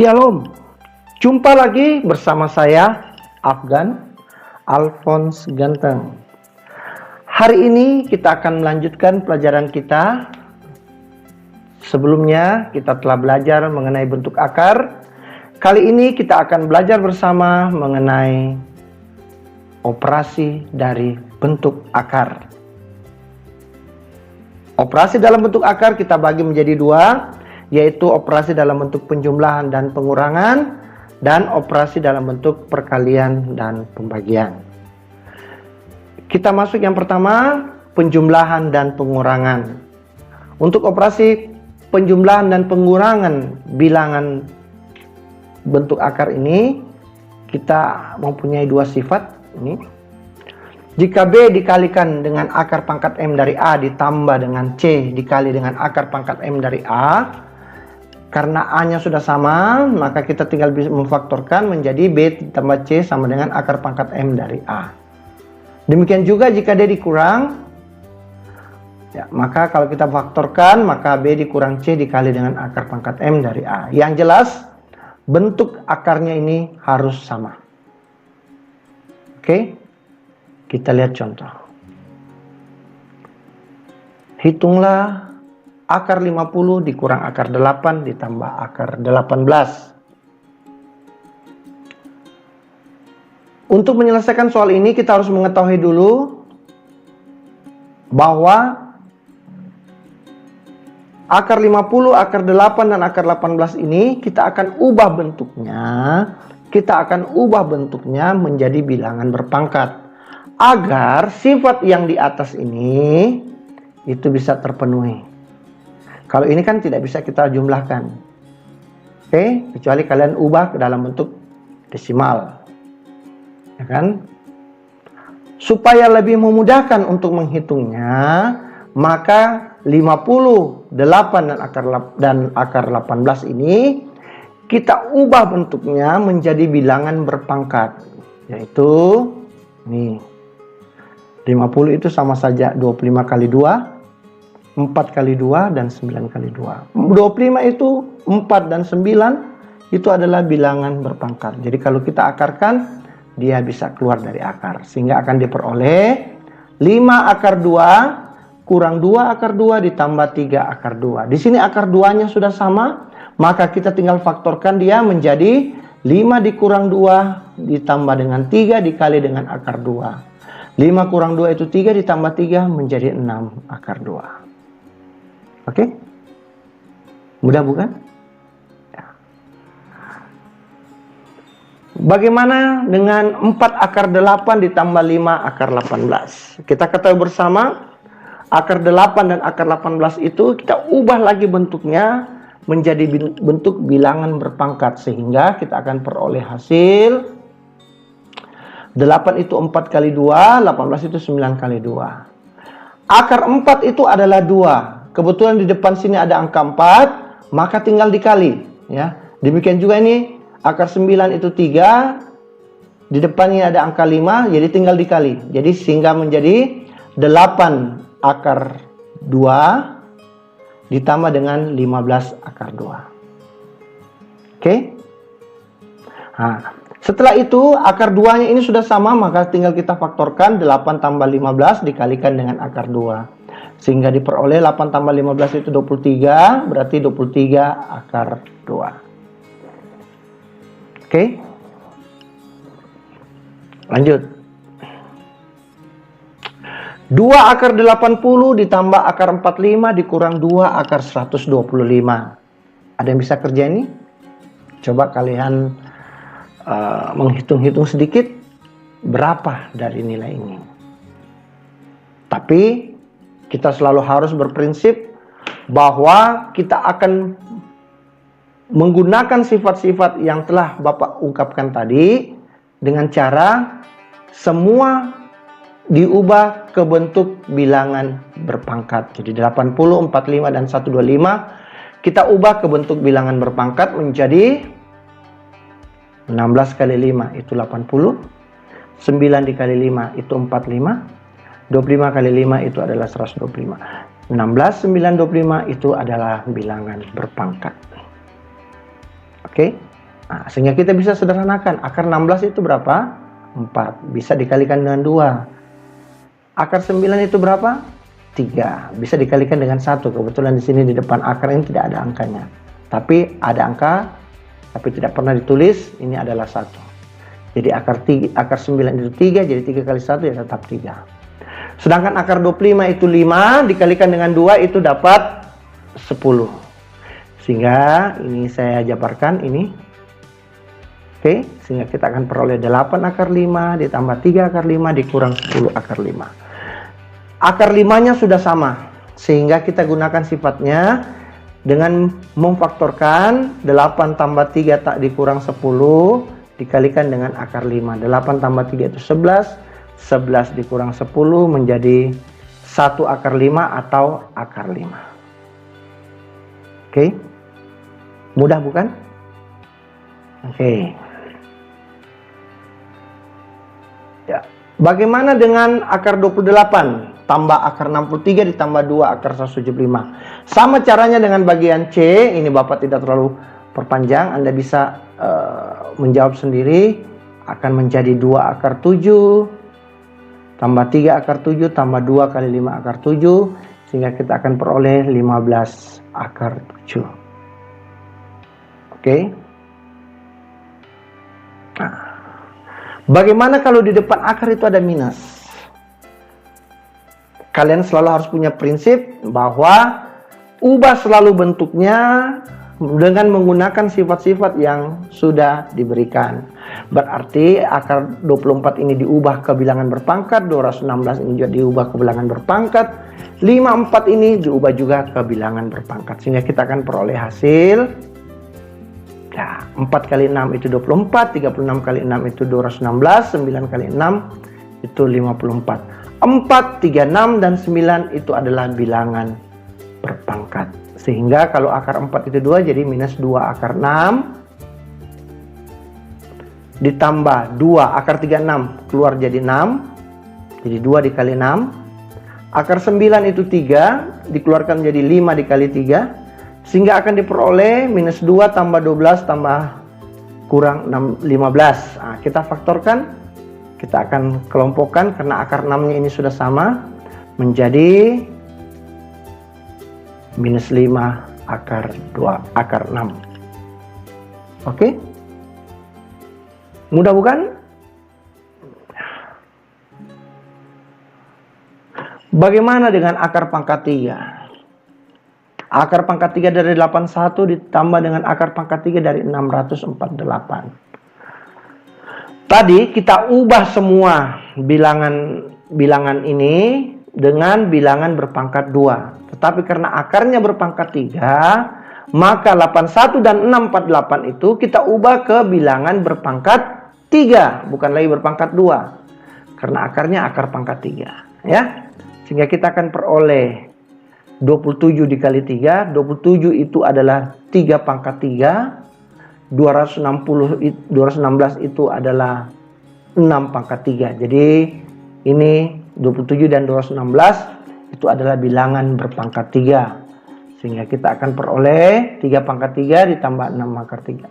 Shalom, jumpa lagi bersama saya Afgan Alphonse Ganteng. Hari ini kita akan melanjutkan pelajaran kita. Sebelumnya kita telah belajar mengenai bentuk akar. Kali ini kita akan belajar bersama mengenai operasi dari bentuk akar. Operasi dalam bentuk akar kita bagi menjadi dua, yaitu operasi dalam bentuk penjumlahan dan pengurangan, dan operasi dalam bentuk perkalian dan pembagian. Kita masuk yang pertama, penjumlahan dan pengurangan. Untuk operasi penjumlahan dan pengurangan bilangan bentuk akar ini, kita mempunyai dua sifat ini. Jika B dikalikan dengan akar pangkat M dari A ditambah dengan C dikali dengan akar pangkat M dari A, karena A-nya sudah sama, maka kita tinggal bisa memfaktorkan menjadi B ditambah C sama dengan akar pangkat M dari A. Demikian juga jika D dikurang, ya, maka kalau kita faktorkan, maka B dikurang C dikali dengan akar pangkat M dari A. Yang jelas, bentuk akarnya ini harus sama. Oke, kita lihat contoh. Hitunglah akar 50 dikurang akar 8 ditambah akar 18. Untuk menyelesaikan soal ini kita harus mengetahui dulu bahwa akar 50, akar 8, dan akar 18 ini kita akan ubah bentuknya. Kita akan ubah bentuknya menjadi bilangan berpangkat agar sifat yang di atas ini itu bisa terpenuhi. Kalau ini kan tidak bisa kita jumlahkan. Oke, kecuali kalian ubah ke dalam bentuk desimal. Ya kan? Supaya lebih memudahkan untuk menghitungnya, maka 50, 8 dan akar 18 ini kita ubah bentuknya menjadi bilangan berpangkat. Yaitu nih, 50 itu sama saja 25 kali 2, 4 kali 2, dan 9 kali 2. 25 itu 4 dan 9 itu adalah bilangan berpangkat. Jadi kalau kita akarkan, dia bisa keluar dari akar. Sehingga akan diperoleh 5 akar 2 kurang 2 akar 2 ditambah 3 akar 2. Di sini akar 2-nya sudah sama, maka kita tinggal faktorkan dia menjadi 5 dikurang 2 ditambah dengan 3 dikali dengan akar 2. 5 kurang 2 itu 3 ditambah 3 menjadi 6 akar 2. Oke? Mudah bukan? Ya. Bagaimana dengan 4 akar 8 ditambah 5 akar 18? Kita ketahui bersama, akar 8 dan akar 18 itu kita ubah lagi bentuknya menjadi bentuk bilangan berpangkat. Sehingga kita akan peroleh hasil 8 itu 4 kali 2, 18 itu 9 kali 2. Akar 4 itu adalah 2. Kebetulan di depan sini ada angka 4, maka tinggal dikali. Ya. Demikian juga ini, akar 9 itu 3, di depannya ada angka 5, jadi tinggal dikali. Jadi sehingga menjadi 8 akar 2 ditambah dengan 15 akar 2. Oke? Nah, setelah itu akar 2-nya ini sudah sama, maka tinggal kita faktorkan 8 tambah 15 dikalikan dengan akar 2. Sehingga diperoleh 8 tambah 15 itu 23, berarti 23 akar 2. Oke? Lanjut. 2 akar 80 ditambah akar 45 dikurang 2 akar 125. Ada yang bisa kerja ini? Coba kalian menghitung-hitung sedikit berapa dari nilai ini. Tapi kita selalu harus berprinsip bahwa kita akan menggunakan sifat-sifat yang telah Bapak ungkapkan tadi dengan cara semua diubah ke bentuk bilangan berpangkat. Jadi 80, 45, dan 125 kita ubah ke bentuk bilangan berpangkat menjadi 16 kali 5 itu 80, 9 dikali 5 itu 45, 25 kali 5 itu adalah 125. 16, 9, 25 itu adalah bilangan berpangkat. Oke? Nah, sehingga kita bisa sederhanakan. Akar 16 itu berapa? 4. Bisa dikalikan dengan 2. Akar 9 itu berapa? 3. Bisa dikalikan dengan 1. Kebetulan di sini di depan akar ini tidak ada angkanya. Tapi ada angka, tapi tidak pernah ditulis. Ini adalah 1. Jadi akar 9 itu 3, jadi 3 kali 1 ya tetap 3. Sedangkan akar 25 itu 5, dikalikan dengan 2 itu dapat 10. Sehingga ini saya jabarkan ini. Oke, sehingga kita akan peroleh 8 akar 5 ditambah 3 akar 5 dikurang 10 akar 5. Akar 5-nya sudah sama, sehingga kita gunakan sifatnya dengan memfaktorkan 8 tambah 3 tak dikurang 10 dikalikan dengan akar 5. 8 tambah 3 itu 11, 11 dikurang 10 menjadi 1 akar 5 atau akar 5. Oke, mudah bukan? Oke. Ya. Bagaimana dengan akar 28 tambah akar 63 ditambah 2 akar 175? Sama caranya dengan bagian C. Ini Bapak tidak terlalu perpanjang, Anda bisa menjawab sendiri. Akan menjadi 2 akar 7 tambah 3 akar 7 tambah 2 kali 5 akar 7, sehingga kita akan peroleh 15 akar 7. Oke. Nah, bagaimana kalau di depan akar itu ada minus? Kalian selalu harus punya prinsip bahwa ubah selalu bentuknya dengan menggunakan sifat-sifat yang sudah diberikan. Berarti akar 24 ini diubah ke bilangan berpangkat, 216 ini juga diubah ke bilangan berpangkat, 54 ini diubah juga ke bilangan berpangkat. Sehingga kita akan peroleh hasil. Ya, 4 kali 6 itu 24, 36 kali 6 itu 216, 9 kali 6 itu 54. 4, 3, 6, dan 9 itu adalah bilangan berpangkat. Sehingga kalau akar 4 itu 2, jadi minus 2 akar 6. Ditambah 2 akar 36 keluar jadi 6. Jadi 2 dikali 6. Akar 9 itu 3, dikeluarkan jadi 5 dikali 3. Sehingga akan diperoleh minus 2 tambah 12 tambah kurang 15. Nah, kita faktorkan, kita akan kelompokkan karena akar 6-nya ini sudah sama, menjadi minus 5 akar 2 akar 6. Oke? Mudah bukan? Bagaimana dengan akar pangkat 3? Akar pangkat 3 dari 81 ditambah dengan akar pangkat 3 dari 648. Tadi kita ubah semua bilangan ini dengan bilangan berpangkat 2. Tetapi karena akarnya berpangkat 3, maka 81 dan 648 itu kita ubah ke bilangan berpangkat 3, bukan lagi berpangkat 2. Karena akarnya akar pangkat 3, ya. Sehingga kita akan peroleh 27 dikali 3, 27 itu adalah 3 pangkat 3, 216 itu adalah 6 pangkat 3. Jadi ini 27 dan 216 itu adalah bilangan berpangkat 3. Sehingga kita akan peroleh 3 pangkat 3 ditambah 6 akar 3.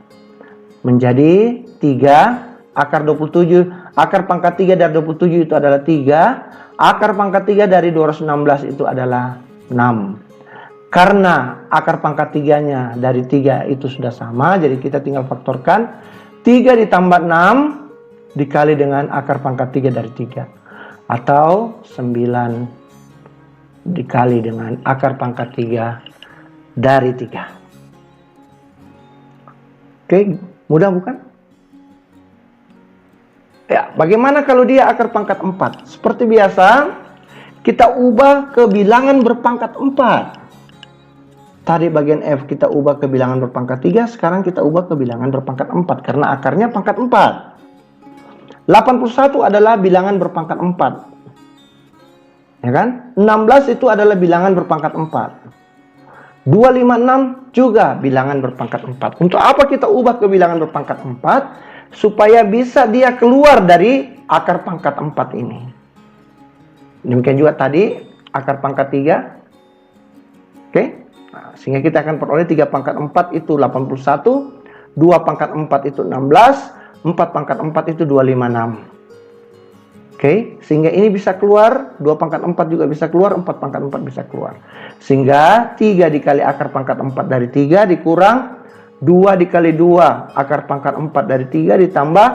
Menjadi 3 akar 27, akar pangkat 3 dari 27 itu adalah 3, akar pangkat 3 dari 216 itu adalah 6. Karena akar pangkat 3-nya dari 3 itu sudah sama, jadi kita tinggal faktorkan 3 ditambah 6 dikali dengan akar pangkat 3 dari 3, atau 9 dikali dengan akar pangkat 3 dari 3. Oke, mudah bukan? Ya, bagaimana kalau dia akar pangkat 4? Seperti biasa, kita ubah ke bilangan berpangkat 4. Tadi bagian F kita ubah ke bilangan berpangkat 3, sekarang kita ubah ke bilangan berpangkat 4 karena akarnya pangkat 4. 81 adalah bilangan berpangkat 4. Ya kan? 16 itu adalah bilangan berpangkat 4. 256 juga bilangan berpangkat 4. Untuk apa kita ubah ke bilangan berpangkat 4? Supaya bisa dia keluar dari akar pangkat 4 ini. Demikian juga tadi akar pangkat 3. Oke? Nah, sehingga kita akan peroleh 3 pangkat 4 itu 81. 2 pangkat 4 itu 16, 4 pangkat 4 itu 256. Oke, sehingga ini bisa keluar, 2 pangkat 4 juga bisa keluar, 4 pangkat 4 bisa keluar. Sehingga 3 dikali akar pangkat 4 dari 3 dikurang 2 dikali 2 akar pangkat 4 dari 3 ditambah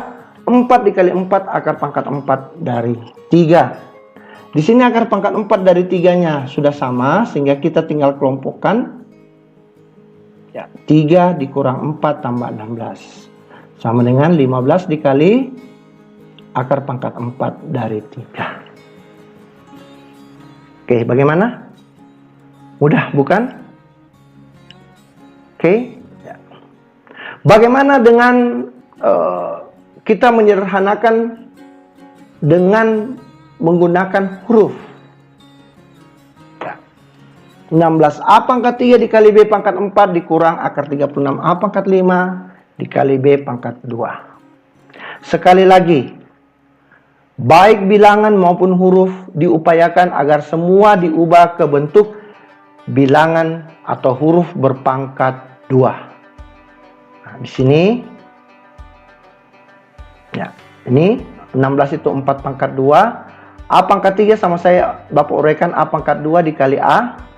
4 dikali 4 akar pangkat 4 dari 3. Di sini akar pangkat 4 dari 3-nya sudah sama, sehingga kita tinggal kelompokkan. Ya, 3 dikurang 4 tambah 16. Sama dengan 15 dikali akar pangkat 4 dari 3. Oke, bagaimana? Mudah, bukan? Oke. Bagaimana dengan kita menyederhanakan dengan menggunakan huruf? 16A pangkat 3 dikali B pangkat 4 dikurang akar 36A pangkat 5 dikali B pangkat 2. Sekali lagi, baik bilangan maupun huruf diupayakan agar semua diubah ke bentuk bilangan atau huruf berpangkat 2. Nah, di sini ya, ini 16 itu 4 pangkat 2, A pangkat 3 sama saya Bapak uraikan A pangkat 2 dikali A,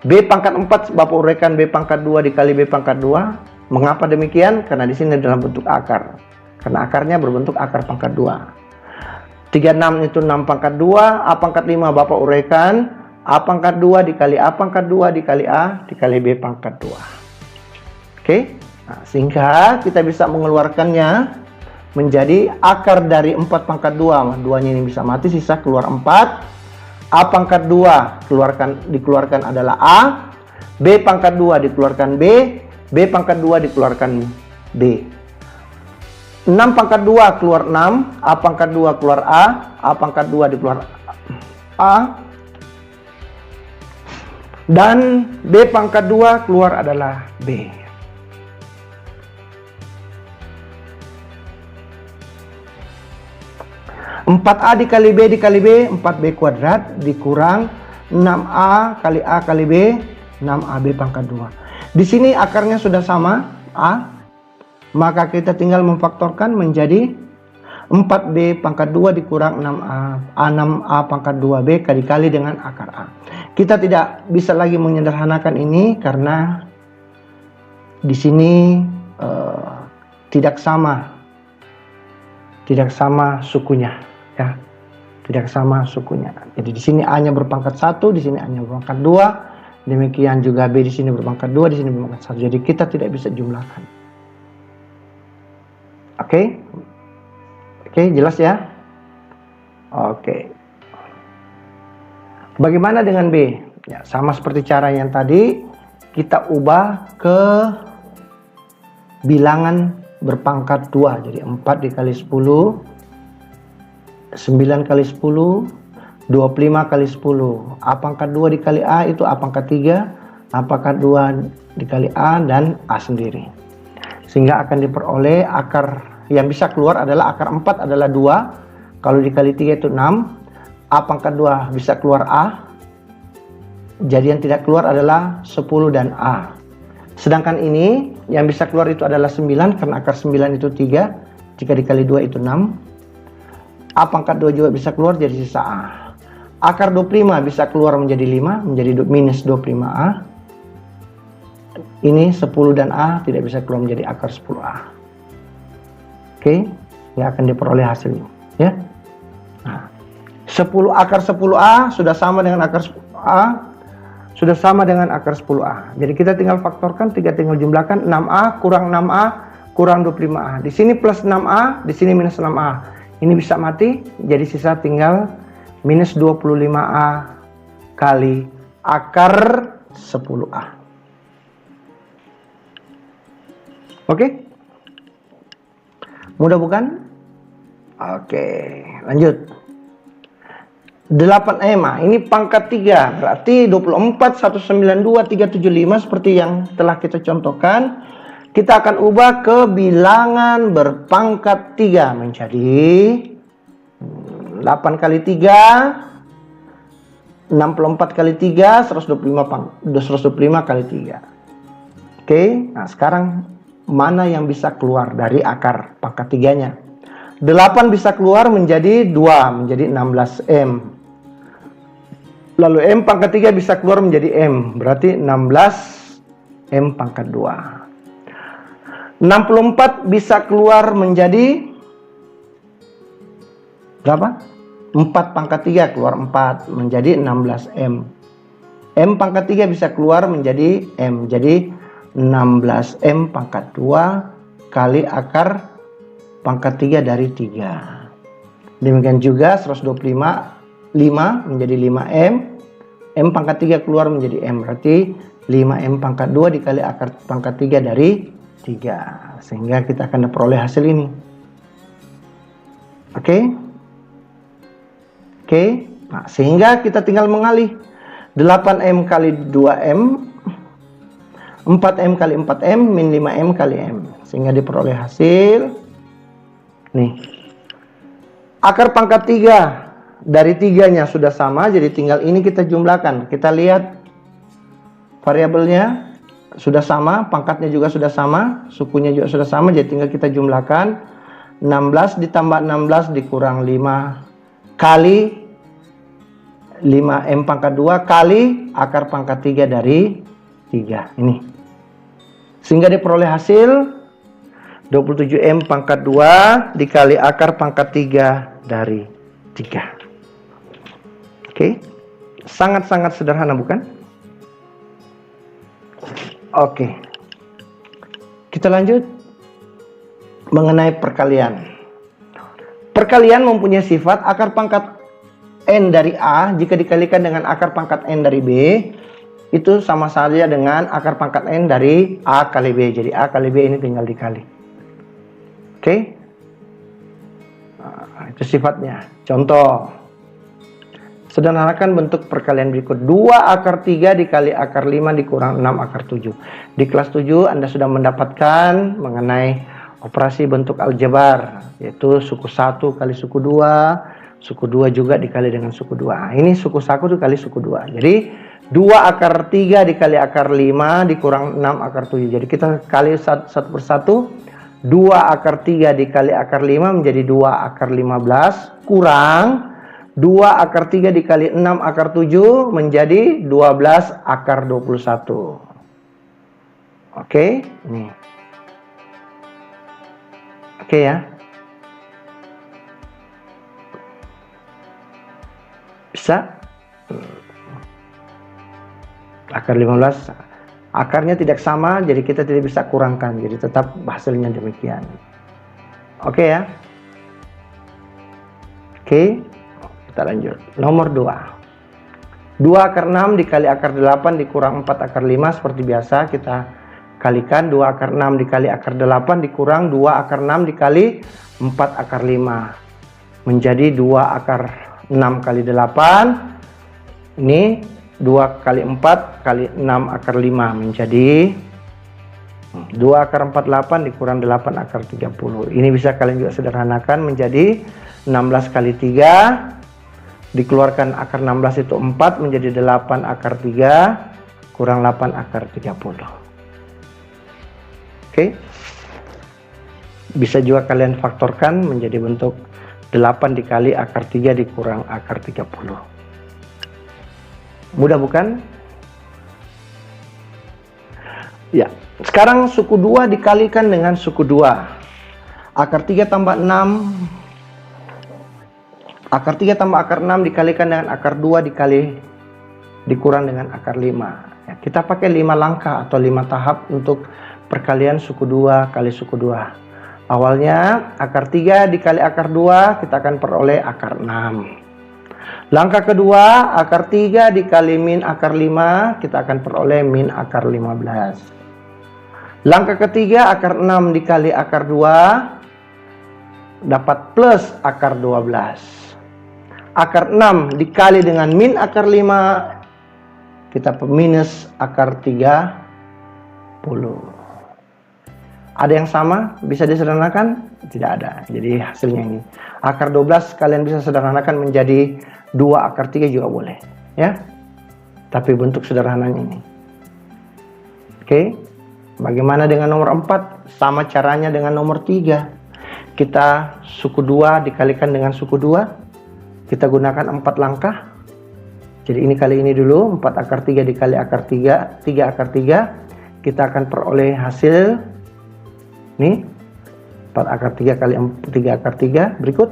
B pangkat 4 Bapak uraikan B pangkat 2 dikali B pangkat 2. Mengapa demikian? Karena di sini dalam bentuk akar. Karena akarnya berbentuk akar pangkat 2. 36 itu 6 pangkat 2, A pangkat 5 Bapak uraikan A pangkat 2 dikali A pangkat 2 dikali A dikali B pangkat 2. Oke? Nah, sehingga kita bisa mengeluarkannya menjadi akar dari 4 pangkat 2. 2-nya ini bisa mati, sisa keluar 4. A pangkat 2 dikeluarkan adalah A. B pangkat 2 dikeluarkan B. B pangkat 2 dikeluarkan B. 6 pangkat 2 keluar 6. A pangkat 2 keluar A. A pangkat 2 dikeluar A. Dan B pangkat 2 keluar adalah B. Empat A dikali B dikali B, 4B kuadrat dikurang 6A kali B, 6AB pangkat 2. Di sini akarnya sudah sama, A. Maka kita tinggal memfaktorkan menjadi 4B pangkat 2 dikurang 6A pangkat 2B dikali dengan akar A. Kita tidak bisa lagi menyederhanakan ini karena di sini tidak sama sukunya, ya. Tidak sama sukunya. Jadi di sini A-nya berpangkat 1, di sini A-nya berpangkat 2. Demikian juga B di sini berpangkat 2, di sini berpangkat 1. Jadi kita tidak bisa jumlahkan. Oke? Oke, jelas ya? Oke. Bagaimana dengan B? Ya, sama seperti cara yang tadi, kita ubah ke bilangan berpangkat 2. Jadi 4 dikali 10, 9 kali 10, 25 kali 10. A pangkat 2 dikali A itu A pangkat 3, A pangkat 2 dikali A dan A sendiri. Sehingga akan diperoleh akar yang bisa keluar adalah akar 4 adalah 2. Kalau dikali 3 itu 6. A pangkat 2 bisa keluar A. Jadi yang tidak keluar adalah 10 dan A. Sedangkan ini yang bisa keluar itu adalah 9 karena akar 9 itu 3. Jika dikali 2 itu 6. A pangkat 2 juga bisa keluar jadi sisa A. Akar 25 bisa keluar menjadi 5, menjadi minus 25A. Ini 10 dan A tidak bisa keluar menjadi akar 10A. Oke, ya akan diperoleh hasilnya, ya. Nah, 10 akar 10A sudah sama dengan akar 10A, sudah sama dengan akar 10A. Jadi kita tinggal faktorkan, tinggal jumlahkan 6A kurang 6A kurang 25A. Di sini plus 6A, di sini minus 6A. Ini bisa mati, jadi sisa tinggal minus 25A kali akar 10A. Oke? Mudah bukan? Oke, lanjut. 8M, ini pangkat 3, berarti 24, 192, 375 seperti yang telah kita contohkan. Kita akan ubah ke bilangan berpangkat 3 menjadi 8 kali 3, 64 kali 3, 125 kali 3. Oke, nah sekarang mana yang bisa keluar dari akar pangkat 3-nya. 8 bisa keluar menjadi 2, menjadi 16M. Lalu M pangkat 3 bisa keluar menjadi M, berarti 16M pangkat 2. 64 bisa keluar menjadi berapa? 4 pangkat 3 keluar 4, menjadi 16M. M pangkat 3 bisa keluar menjadi M, jadi 16M pangkat 2 kali akar pangkat 3 dari 3. Demikian juga 125, 5 menjadi 5M. M pangkat 3 keluar menjadi M, berarti 5M pangkat 2 dikali akar pangkat 3 dari 3. Sehingga kita akan peroleh hasil ini. Oke? Nah, sehingga kita tinggal mengalih 8M kali 2M, 4M kali 4M, min 5M kali M. Sehingga diperoleh hasil nih. Akar pangkat 3 dari 3-nya sudah sama, jadi tinggal ini kita jumlahkan. Kita lihat variabelnya sudah sama, pangkatnya juga sudah sama, sukunya juga sudah sama, jadi tinggal kita jumlahkan. 16 ditambah 16 dikurang 5 kali 5M pangkat 2 kali akar pangkat 3 dari 3 ini. Sehingga diperoleh hasil 27M pangkat 2 dikali akar pangkat 3 dari 3. Oke. Sangat-sangat sederhana, bukan? Oke. Kita lanjut mengenai perkalian. Perkalian mempunyai sifat akar pangkat N dari A jika dikalikan dengan akar pangkat N dari B itu sama saja dengan akar pangkat N dari A kali B. Jadi A kali B ini tinggal dikali. Oke? Nah, itu sifatnya. Contoh. Sederhanakan bentuk perkalian berikut. 2 akar 3 dikali akar 5 dikurang 6 akar 7. Di kelas 7 Anda sudah mendapatkan mengenai operasi bentuk aljabar, yaitu suku 1 kali suku 2, suku 2 juga dikali dengan suku 2. Ini suku 1 dikali suku 2. Jadi 2 akar 3 dikali akar 5 dikurang 6 akar 7. Jadi kita kali satu persatu. 2 akar 3 dikali akar 5 menjadi 2 akar 15 kurang 2 akar 3 dikali 6 akar 7 menjadi 12 akar 21. Oke, nih. Oke ya. Bisa? Akar 15 akarnya tidak sama, jadi kita tidak bisa kurangkan, jadi tetap hasilnya demikian. Oke ya. Oke, kita lanjut. Nomor 2. 2 akar 6 dikali akar 8 dikurang 4 akar 5 seperti biasa kita kalikan. 2 akar 6 dikali akar 8 dikurang 2 akar 6 dikali 4 akar 5 menjadi 2 akar 6 kali 8. Ini 2 kali 4 kali 6 akar 5 menjadi 2 akar 48 dikurang 8 akar 30. Ini bisa kalian juga sederhanakan menjadi 16 kali 3 dikeluarkan akar 16 itu 4 menjadi 8 akar 3 kurang 8 akar 30. Oke. Bisa juga kalian faktorkan menjadi bentuk 8 dikali akar 3 dikurang akar 30. Mudah bukan? Ya, sekarang suku 2 dikalikan dengan suku 2. Akar 3 tambah 6. Akar 3 tambah akar 6 dikalikan dengan akar 2 dikurang dengan akar 5. Ya, kita pakai 5 langkah atau 5 tahap untuk perkalian suku 2 kali suku 2. Awalnya akar 3 dikali akar 2 kita akan peroleh akar 6. Langkah kedua, akar 3 dikali min akar 5, kita akan peroleh min akar 15. Langkah ketiga, akar 6 dikali akar 2, dapat plus akar 12. Akar 6 dikali dengan min akar 5, kita minus akar 30. Ada yang sama? Bisa disederhanakan? Tidak ada. Jadi hasilnya ini. Akar 12 kalian bisa sederhanakan menjadi 2 akar 3 juga boleh. Ya. Tapi bentuk sederhananya ini. Oke. Bagaimana dengan nomor 4? Sama caranya dengan nomor 3. Kita suku 2 dikalikan dengan suku 2. Kita gunakan 4 langkah. Jadi ini kali ini dulu, 4 akar 3 dikali akar 3, 3 akar 3. Kita akan peroleh hasil, nih, 4 akar 3 kali 3 akar 3. Berikut,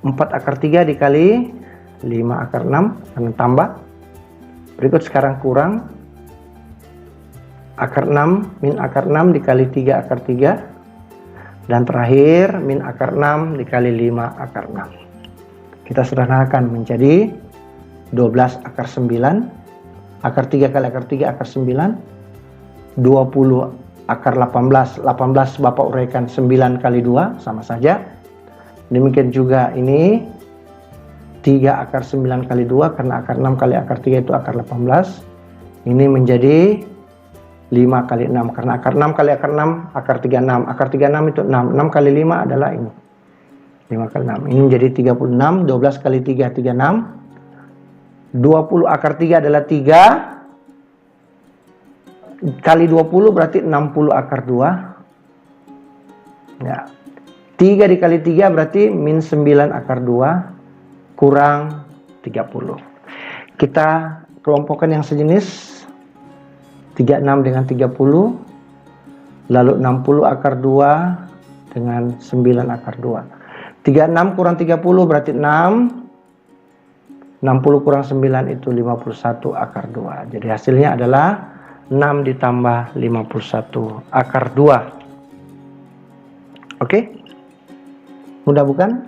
4 akar 3 dikali 5 akar 6, karena tambah. Berikut sekarang kurang. Akar 6 min akar 6 dikali 3 akar 3. Dan terakhir min akar 6 dikali 5 akar 6. Kita sederhanakan menjadi 12 akar 9. Akar 3 kali akar 3 akar 9. 20 akar 18. 18 Bapak uraikan 9 kali 2 sama saja. Demikian juga ini 3 akar 9 kali 2, karena akar 6 kali akar 3 itu akar 18. Ini menjadi 5 kali 6, karena akar 6 kali akar 6, akar 36. Akar 36 itu 6. 6 kali 5 adalah ini. 5 kali 6. Ini menjadi 36. 12 kali 3, 36. 20 akar 3 adalah 3. Kali 20 berarti 60 akar 2. Ya. 3 dikali 3 berarti min 9 akar 2 kurang 30. Kita kelompokkan yang sejenis. 36 dengan 30, lalu 60 akar 2 dengan 9 akar 2. 36 kurang 30 berarti 6. 60 kurang 9 itu 51 akar 2. Jadi hasilnya adalah 6 ditambah 51 akar 2. Oke? Mudah bukan?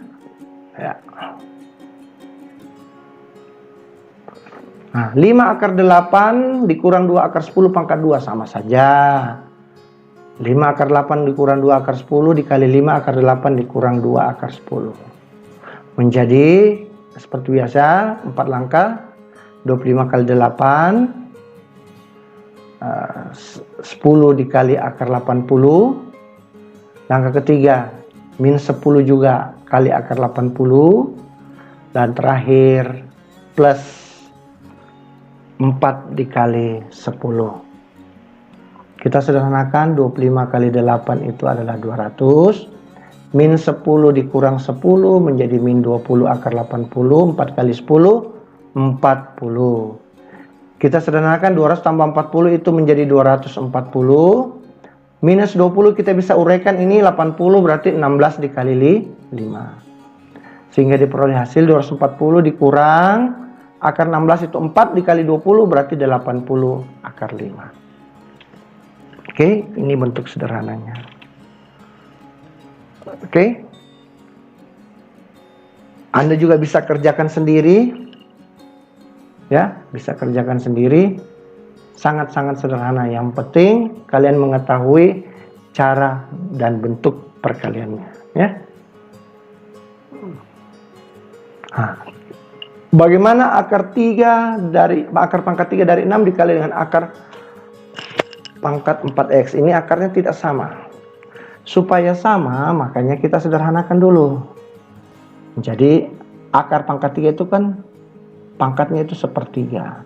Ya. Nah, 5 akar 8 dikurang 2 akar 10 pangkat 2 sama saja. 5 akar 8 dikurang 2 akar 10 dikali 5 akar 8 dikurang 2 akar 10. Menjadi seperti biasa 4 langkah. 25 kali 8. 10 dikali akar 80. Langkah ketiga min 10 juga kali akar 80. Dan terakhir plus 4 dikali 10. Kita sederhanakan 25 kali 8 itu adalah 200. Min 10 dikurang 10 menjadi min 20 akar 80. 4 kali 10, 40. Kita sederhanakan 200 tambah 40 itu menjadi 240. Minus 20 kita bisa uraikan ini 80 berarti 16 dikali 5. Sehingga diperoleh hasil 240 dikurang akar 16 itu 4 dikali 20 berarti 80 akar 5. Oke, ini bentuk sederhananya. Oke. Anda juga bisa kerjakan sendiri. Ya, bisa kerjakan sendiri. Sangat-sangat sederhana. Yang penting kalian mengetahui cara dan bentuk perkaliannya, ya. Nah. Bagaimana akar 3 dari akar pangkat 3 dari 6 dikali dengan akar pangkat 4x? Ini akarnya tidak sama. Supaya sama, makanya kita sederhanakan dulu. Jadi akar pangkat 3 itu kan pangkatnya itu 1/3.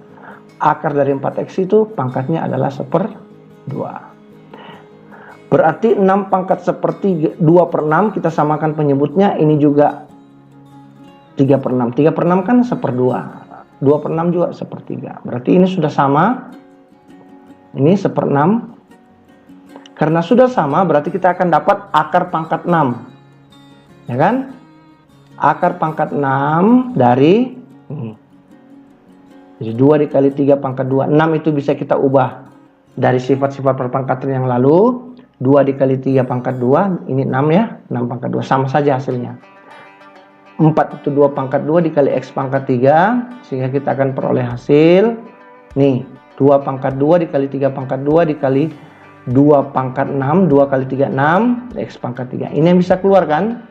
Akar dari 4x itu pangkatnya adalah 1/2. Berarti 6 pangkat 1/3, 2/6 kita samakan penyebutnya. Ini juga 3/6. 3/6 kan 1/2. 2/6 juga 1/3. Berarti ini sudah sama. Ini 1/6. Karena sudah sama berarti kita akan dapat akar pangkat 6. Ya kan? Akar pangkat 6 dari ini. Jadi 2 dikali 3 pangkat 2. 6 itu bisa kita ubah dari sifat-sifat perpangkatan yang lalu. 2 dikali 3 pangkat 2. Ini 6 ya. 6 pangkat 2. Sama saja hasilnya. 4 itu 2 pangkat 2 dikali X pangkat 3. Sehingga kita akan peroleh hasil. Nih, 2 pangkat 2 dikali 3 pangkat 2 dikali 2 pangkat 6. 2 kali 3, 6. X pangkat 3. Ini yang bisa keluar kan?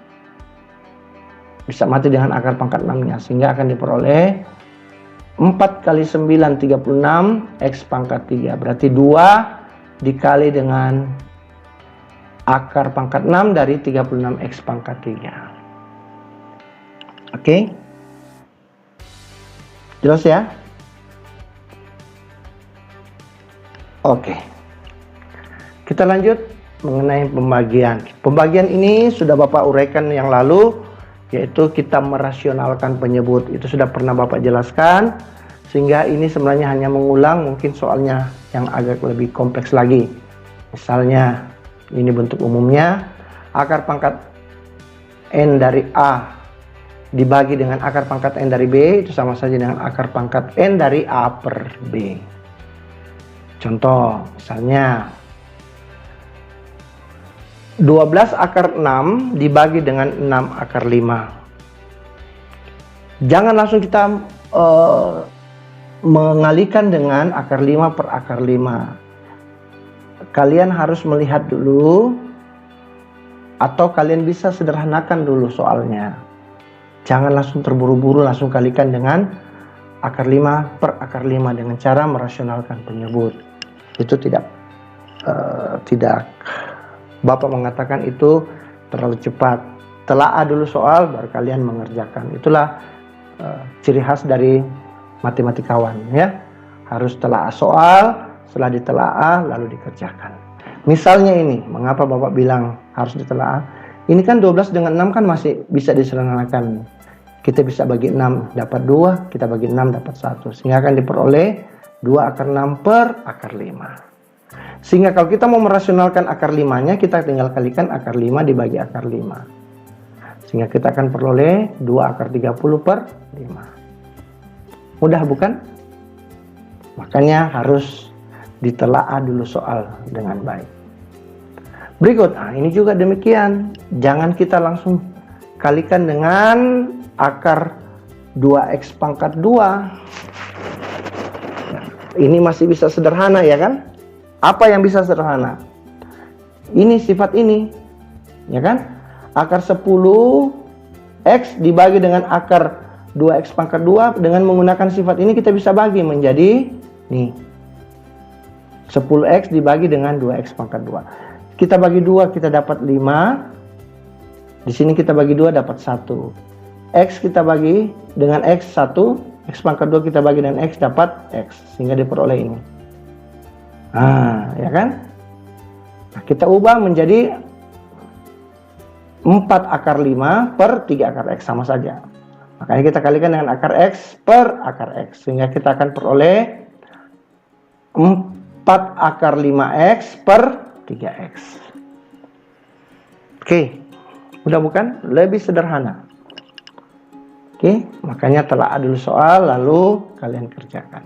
Bisa mati dengan akar pangkat 6-nya. Sehingga akan diperoleh 4 kali 9, 36. X pangkat 3. Berarti 2 dikali dengan akar pangkat 6 dari 36 X pangkat 3. Oke, jelas ya? Oke. Kita lanjut mengenai pembagian. Pembagian ini sudah Bapak uraikan yang lalu, yaitu kita merasionalkan penyebut. Itu sudah pernah Bapak jelaskan, sehingga ini sebenarnya hanya mengulang mungkin soalnya yang agak lebih kompleks lagi. Misalnya, ini bentuk umumnya, akar pangkat N dari A dibagi dengan akar pangkat N dari B, itu sama saja dengan akar pangkat N dari A per B. Contoh, misalnya 12 akar 6 dibagi dengan 6 akar 5. Jangan langsung kita mengalihkan dengan akar 5 per akar 5. Kalian harus melihat dulu, atau kalian bisa sederhanakan dulu soalnya. Jangan langsung terburu-buru langsung kalikan dengan akar 5 per akar 5 dengan cara merasionalkan penyebut. Itu tidak Bapak mengatakan itu terlalu cepat. Telaah dulu soal baru kalian mengerjakan. Itulah ciri khas dari matematikawan, ya. Harus telaah soal, setelah ditelaah lalu dikerjakan. Misalnya ini, mengapa Bapak bilang harus ditelaah? Ini kan 12 dengan 6 kan masih bisa disederhanakan. Kita bisa bagi 6 dapat 2, kita bagi 6 dapat 1. Sehingga akan diperoleh 2 akar 6 per akar 5. Sehingga kalau kita mau merasionalkan akar 5-nya, kita tinggal kalikan akar 5 dibagi akar 5. Sehingga kita akan peroleh 2 akar 30 per 5. Mudah bukan? Makanya harus ditelaah dulu soal dengan baik. Berikut, ini juga demikian. Jangan kita langsung kalikan dengan akar 2x pangkat 2. Ini masih bisa sederhana, ya kan? Apa yang bisa sederhana? Ini sifat ini, ya kan? Akar 10x dibagi dengan akar 2x pangkat 2. Dengan menggunakan sifat ini kita bisa bagi menjadi nih, 10x dibagi dengan 2x pangkat 2. Kita bagi 2 kita dapat 5. Di sini kita bagi 2 dapat 1. X kita bagi dengan X 1. X pangkat 2 kita bagi dengan X dapat X. Sehingga diperoleh ini. Ya kan? Nah, kita ubah menjadi 4 akar 5 per 3 akar X. Sama saja. Makanya kita kalikan dengan akar X per akar X. Sehingga kita akan peroleh 4 akar 5X per 3x. Oke, udah bukan? Lebih sederhana. Oke, makanya telaah dulu soal lalu kalian kerjakan.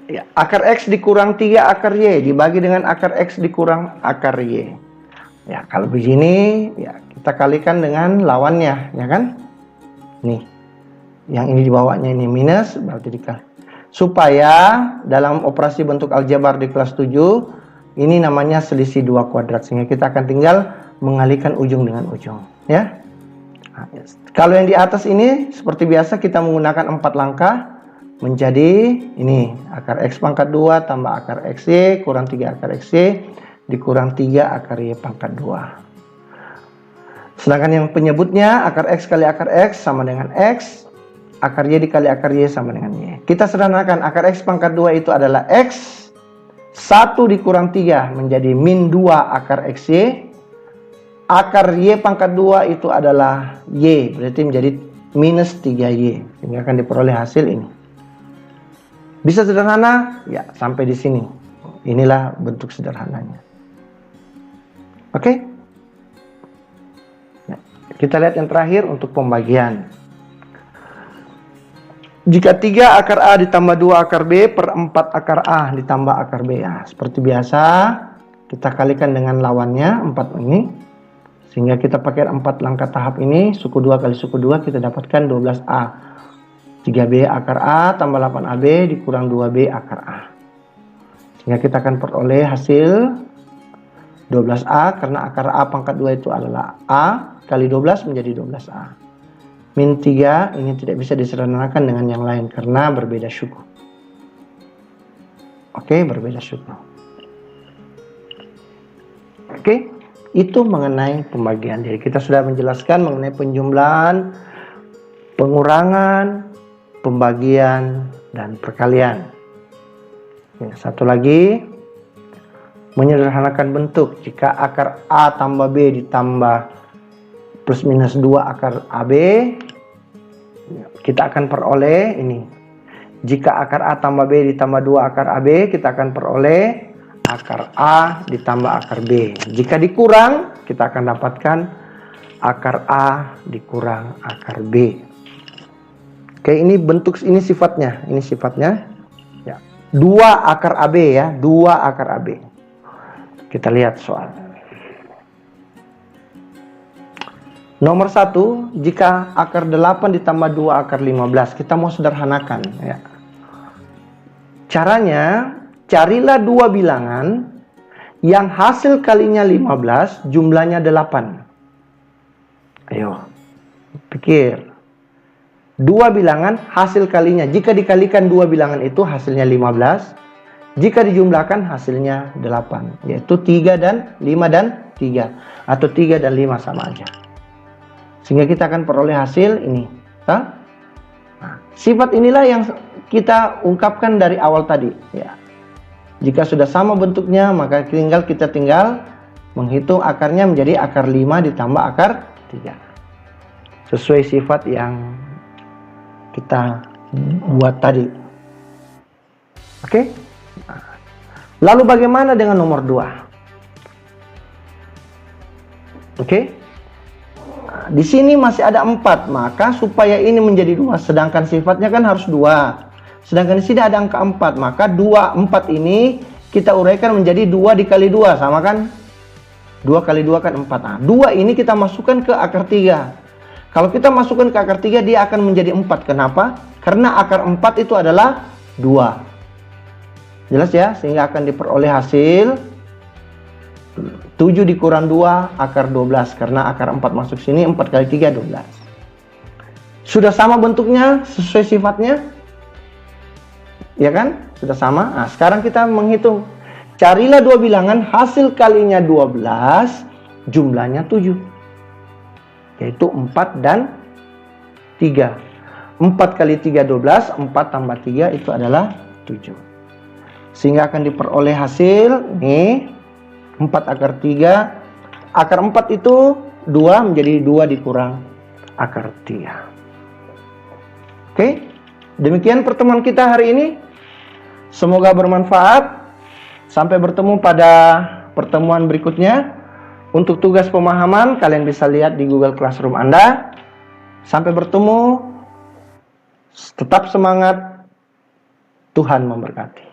Ya, akar x dikurang 3 akar y dibagi dengan akar x dikurang akar y. Ya, kalau begini ya kita kalikan dengan lawannya, ya kan? Nih. Yang ini dibawahnya ini minus berarti dikali. Supaya dalam operasi bentuk aljabar di kelas 7 ini namanya selisih 2 kuadrat, sehingga kita akan tinggal mengalihkan ujung dengan ujung, ya. Kalau yang di atas ini seperti biasa kita menggunakan 4 langkah menjadi ini akar x pangkat 2 tambah akar xy kurang 3 akar xy dikurang 3 akar y pangkat 2. Sedangkan yang penyebutnya akar x kali akar x sama dengan x, akar y dikali akar y sama dengan y. Kita sederhanakan, akar x pangkat 2 itu adalah x 1 dikurang 3 menjadi min 2 akar xy. Akar y pangkat 2 itu adalah y, berarti menjadi minus 3y. Sehingga akan diperoleh hasil ini. Bisa sederhana? Ya, sampai di sini. Inilah bentuk sederhananya. Oke? Nah, kita lihat yang terakhir untuk pembagian. Jika 3 akar A ditambah 2 akar B per 4 akar A ditambah akar B. Ya, seperti biasa, kita kalikan dengan lawannya 4 ini. Sehingga kita pakai 4 langkah tahap ini, suku 2 kali suku 2 kita dapatkan 12A. 3B akar A tambah 8AB dikurang 2B akar A. Sehingga kita akan peroleh hasil 12A, karena akar A pangkat 2 itu adalah A kali 12 menjadi 12A. Min 3 ini tidak bisa disederhanakan dengan yang lain karena berbeda suku. Oke, berbeda suku. Oke, itu mengenai pembagian. Jadi kita sudah menjelaskan mengenai penjumlahan, pengurangan, pembagian, dan perkalian. Ya, satu lagi, Menyederhanakan bentuk, jika akar A tambah B ditambah plus minus 2 akar AB, kita akan peroleh ini. Jika akar A tambah B ditambah 2 akar AB, kita akan peroleh akar A ditambah akar B. Jika dikurang, kita akan dapatkan akar A dikurang akar B. Oke, ini bentuk, ini sifatnya. Ini sifatnya. Ya. 2 akar AB ya, 2 akar AB. Kita lihat soal. Nomor 1, jika akar 8 ditambah 2 akar 15, kita mau sederhanakan ya. Caranya, carilah 2 bilangan yang hasil kalinya 15, jumlahnya 8. Ayo, pikir. 2 bilangan hasil kalinya, jika dikalikan 2 bilangan itu hasilnya 15. Jika dijumlahkan hasilnya 8, yaitu 3 dan 5 dan 3. Atau 3 dan 5 sama aja. Sehingga kita akan peroleh hasil ini. Nah, sifat inilah yang kita ungkapkan dari awal tadi. Ya. Jika sudah sama bentuknya, maka kita tinggal menghitung akarnya menjadi akar 5 ditambah akar 3. Sesuai sifat yang kita buat tadi. Oke? Lalu bagaimana dengan nomor 2? Oke? Di sini masih ada 4, maka supaya ini menjadi 2, sedangkan sifatnya kan harus 2. Sedangkan di sini ada angka 4, maka 4 ini kita uraikan menjadi 2 dikali 2, sama kan? 2 kali 2 kan 4. Nah, 2 ini kita masukkan ke akar 3. Kalau kita masukkan ke akar 3, dia akan menjadi 4. Kenapa? Karena akar 4 itu adalah 2. Jelas ya? Sehingga akan diperoleh hasil 7 dikurang 2 akar 12. Karena akar 4 masuk sini, 4 kali 3 12. Sudah sama bentuknya, sesuai sifatnya? Ya kan? Sudah sama. Nah, sekarang kita menghitung. Carilah 2 bilangan, hasil kalinya 12, jumlahnya 7. Yaitu 4 dan 3. 4 kali 3 12, 4 tambah 3 itu adalah 7. Sehingga akan diperoleh hasil nih 4 akar 3. Akar 4 itu 2 menjadi 2 dikurang akar 3. Oke, demikian pertemuan kita hari ini. Semoga bermanfaat. Sampai bertemu pada pertemuan berikutnya. Untuk tugas pemahaman kalian bisa lihat di Google Classroom Anda. Sampai bertemu. Tetap semangat. Tuhan memberkati.